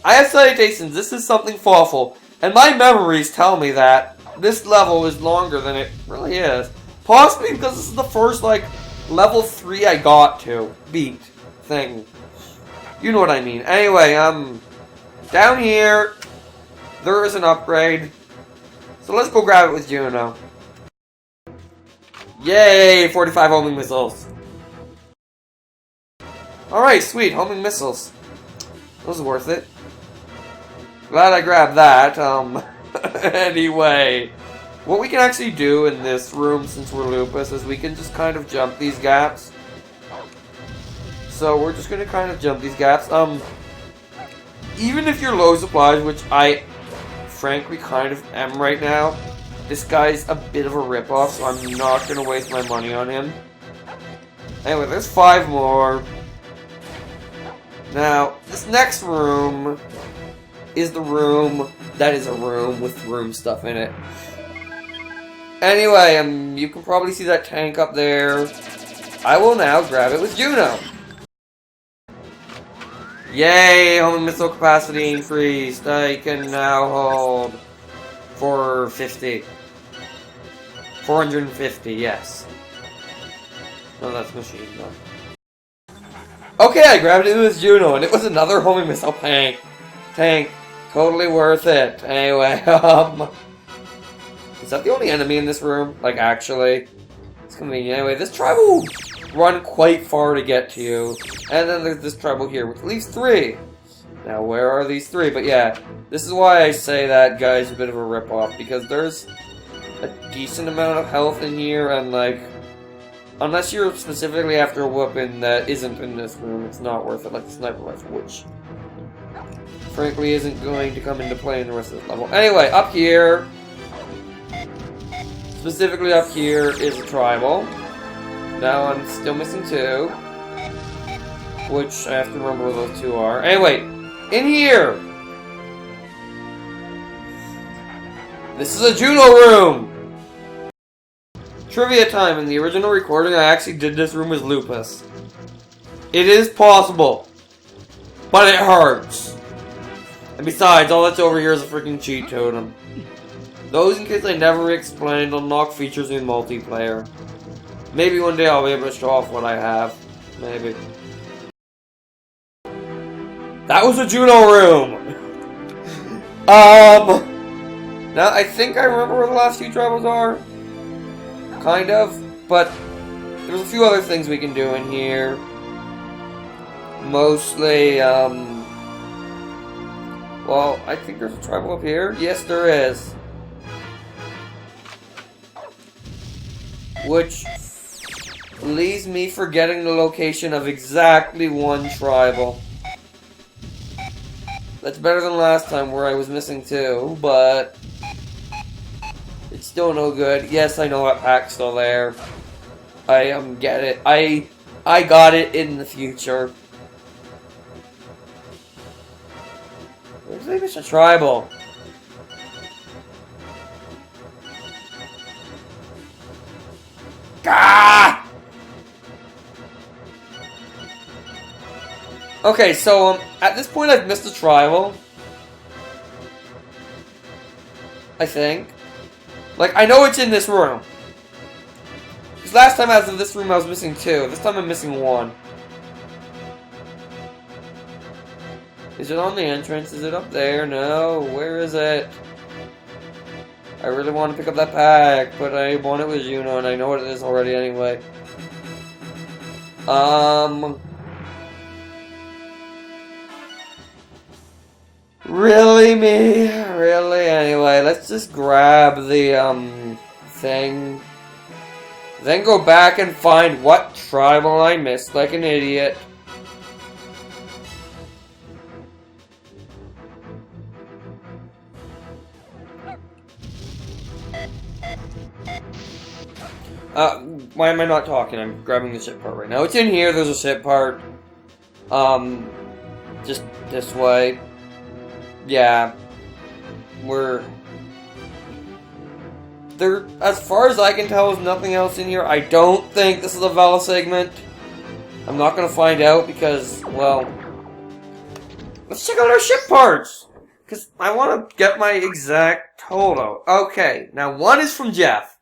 I have salutations, this is something Fawful, and my memories tell me that this level is longer than it really is. Possibly because this is the first, like, level 3 I got to beat thing. You know what I mean. Anyway, down here, there is an upgrade. So let's go grab it with Juno. Yay, 45 homing missiles. Alright, sweet, homing missiles. That was worth it. Glad I grabbed that. Anyway, what we can actually do in this room, since we're Lupus, is we can just kind of jump these gaps. So we're just gonna kind of jump these gaps. Even if you're low supplies, which I frankly kind of am right now, this guy's a bit of a ripoff, so I'm not gonna waste my money on him. Anyway, there's 5 more. Now, this next room is the room that is a room with room stuff in it. Anyway, you can probably see that tank up there. I will now grab it with Juno. Yay, homing missile capacity increased. I can now hold 450. 450, yes. No, that's machine gun. Okay, I grabbed it with Juno, and it was another homing missile tank. Totally worth it. Anyway, is that the only enemy in this room? Like, actually? It's convenient. Anyway, this tribe will run quite far to get to you. And then there's this tribal here, which leaves 3. Now, where are these 3? But yeah, this is why I say that guy's a bit of a ripoff, because there's a decent amount of health in here, and like, unless you're specifically after a weapon that isn't in this room, it's not worth it, like the sniper rifle, which frankly isn't going to come into play in the rest of this level. Anyway, up here, specifically up here, is a tribal. Now I'm still missing 2, which I have to remember where those 2 are. Anyway, in here! This is a Juno room! Trivia time. In the original recording, I actually did this room as Lupus. It is possible. But it hurts. And besides, all that's over here is a freaking cheat totem. Those, in case I never explained, unlock features in multiplayer. Maybe one day I'll be able to show off what I have. Maybe. That was a Juno room! Now, I think I remember where the last few tribals are. Kind of. But there's a few other things we can do in here. Mostly, well, I think there's a tribal up here. Yes, there is. Which leaves me forgetting the location of exactly 1 tribal. That's better than last time where I was missing 2, but it's still no good. Yes, I know that pack's still there. I get it. I got it in the future. Where's the Mr. Tribal? Gah! Okay, so at this point I've missed a tribal. I think. Like, I know it's in this room. Because last time I was in this room I was missing 2. This time I'm missing 1. Is it on the entrance? Is it up there? No. Where is it? I really want to pick up that pack, but I want it with Juno, and I know what it is already anyway. Really, me? Really? Anyway, let's just grab the, thing. Then go back and find what tribal I missed like an idiot. Why am I not talking? I'm grabbing the ship part right now. It's in here, there's a ship part. Just this way. Yeah. There, as far as I can tell, there's nothing else in here. I don't think this is a Vela segment. I'm not gonna find out because, well, Let's check out our ship parts! Because I want to get my exact total. Okay, now one is from Jeff.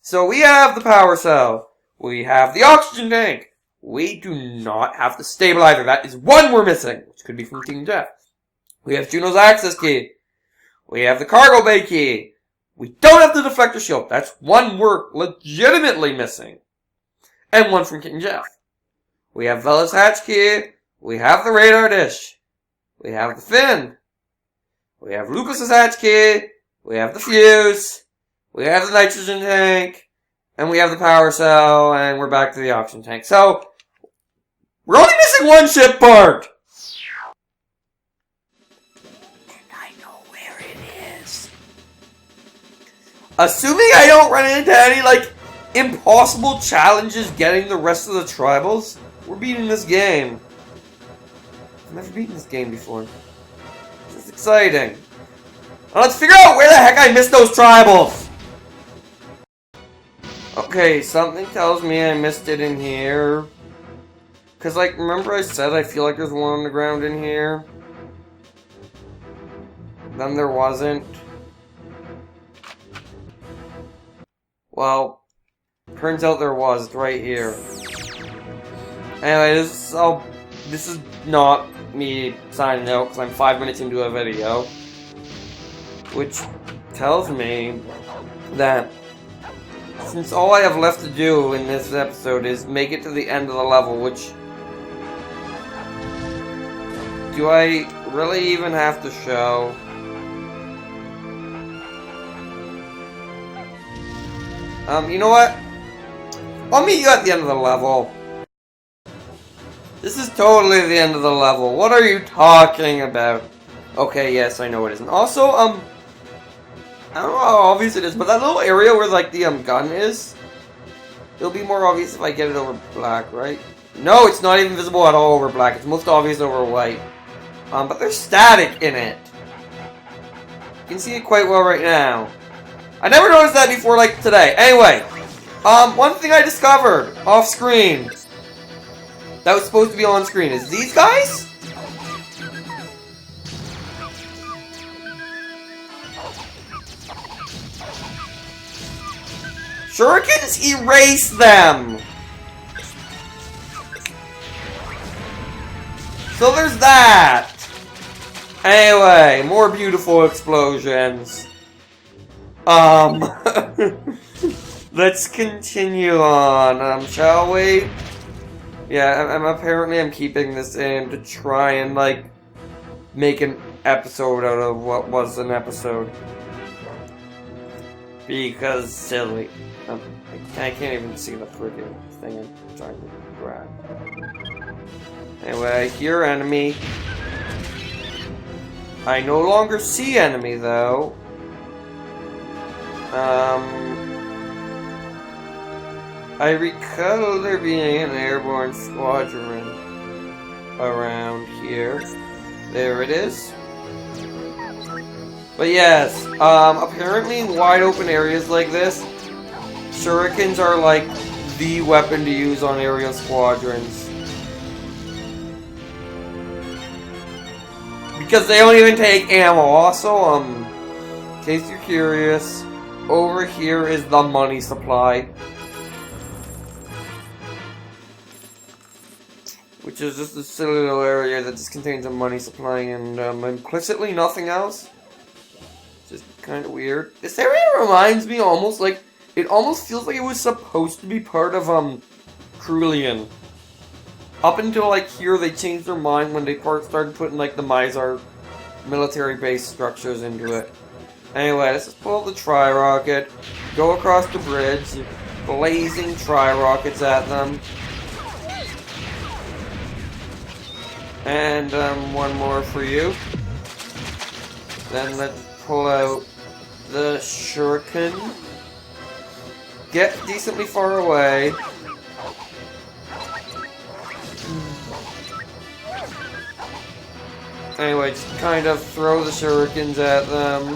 So we have the power cell. We have the oxygen tank. We do not have the stabilizer. That is one we're missing, which could be from Team Jeff. We have Juno's access key. We have the cargo bay key. We don't have the deflector shield. That's one we're legitimately missing. And one from King Jeff. We have Vella's hatch key. We have the radar dish. We have the fin. We have Lucas's hatch key. We have the fuse. We have the nitrogen tank. And we have the power cell. And we're back to the oxygen tank. So, we're only missing one ship part. And I know where it is. Assuming I don't run into any, impossible challenges getting the rest of the tribals, we're beating this game. I've never beaten this game before. This is exciting. Now let's figure out where the heck I missed those tribals! Okay, something tells me I missed it in here. Cause remember I said I feel like there's one on the ground in here? Then there wasn't. Well, turns out there was. It's right here. Anyway, this is not me signing out because I'm 5 minutes into a video. Which tells me that since all I have left to do in this episode is make it to the end of the level, which... Do I really even have to show? You know what? I'll meet you at the end of the level. This is totally the end of the level. What are you talking about? Okay, yes, I know it isn't. Also, I don't know how obvious it is, but that little area where, the, gun is, it'll be more obvious if I get it over black, right? No, it's not even visible at all over black. It's most obvious over white. But there's static in it. You can see it quite well right now. I never noticed that before, today. Anyway, one thing I discovered off screen that was supposed to be on screen is these guys? Shurikens erase them! So there's that! Anyway, more beautiful explosions. Let's continue on, shall we? Yeah, apparently I'm keeping this in to try and, make an episode out of what was an episode. Because silly. I can't even see the freaking thing I'm trying to grab. Anyway, I hear enemy. I no longer see enemy, though. I recall there being an airborne squadron around here. There it is. But yes, apparently in wide open areas like this, shurikens are the weapon to use on aerial squadrons. Because they don't even take ammo. Also, in case you're curious, over here is the money supply. Which is just a silly little area that just contains a money supply and implicitly nothing else. Just kind of weird. This area reminds me almost it almost feels like it was supposed to be part of Krulian. Up until here they changed their mind when they started putting the Mizar military base structures into it. Anyway, let's just pull up the tri-rocket, go across the bridge, blazing tri-rockets at them. And one more for you. Then let's pull out the shuriken. Get decently far away. Anyway, just kind of throw the shurikens at them.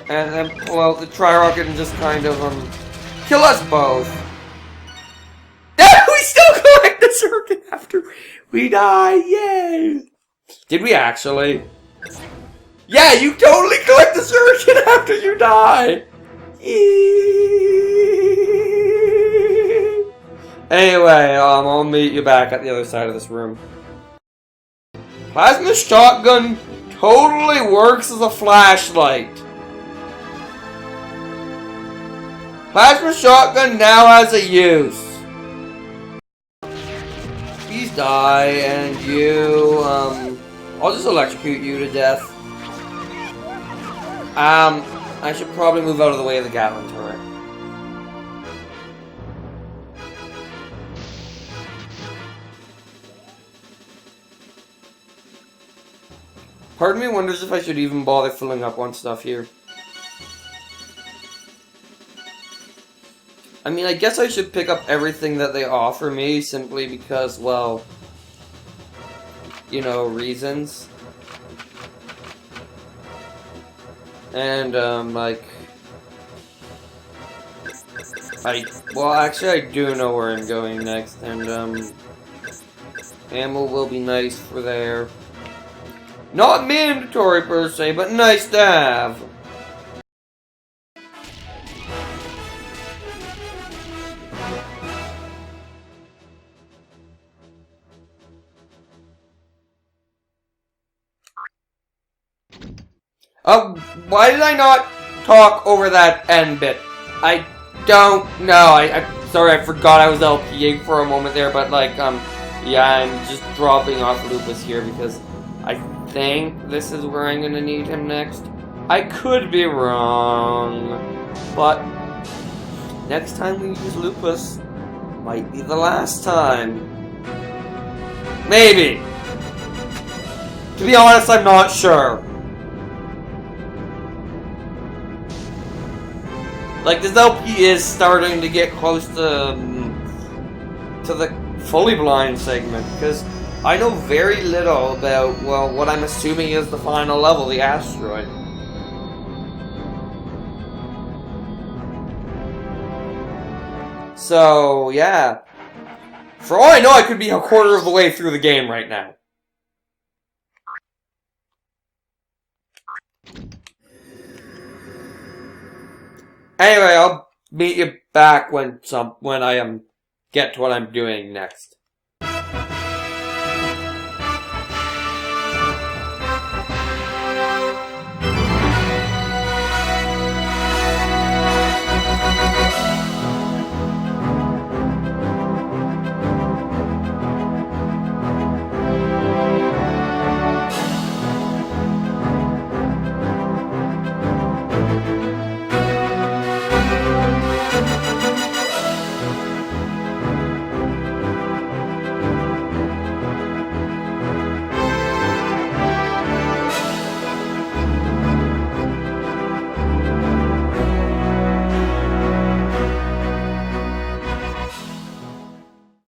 And then pull out the tri-rocket and just kind of Kill us both. Yeah, we still collect the circuit after we die. Yay! Did we actually? Yeah, you totally collect the circuit after you die. Anyway, I'll meet you back at the other side of this room. Plasma shotgun totally works as a flashlight. Plasma shotgun now has a use. Please die, and you, I'll just electrocute you to death. I should probably move out of the way of the Gatling turret. Part of me wonders if I should even bother filling up on stuff here. I mean, I guess I should pick up everything that they offer me simply because, well, you know, reasons. And, like, well, actually, I do know where I'm going next, and, ammo will be nice for there. Not mandatory per se, but nice to have. Why did I not talk over that end bit? I don't know. I'm sorry, I forgot I was LPing for a moment there, but like, yeah, I'm just dropping off Lupus here because I think this is where I'm gonna need him next. I could be wrong, but next time we use Lupus might be the last time. Maybe. To be honest, I'm not sure. Like, this LP is starting to get close to the fully blind segment, because I know very little about, well, what I'm assuming is the final level, the asteroid. So, yeah. For all I know, I could be a quarter of the way through the game right now. Anyway, I'll meet you back when I get to what I'm doing next.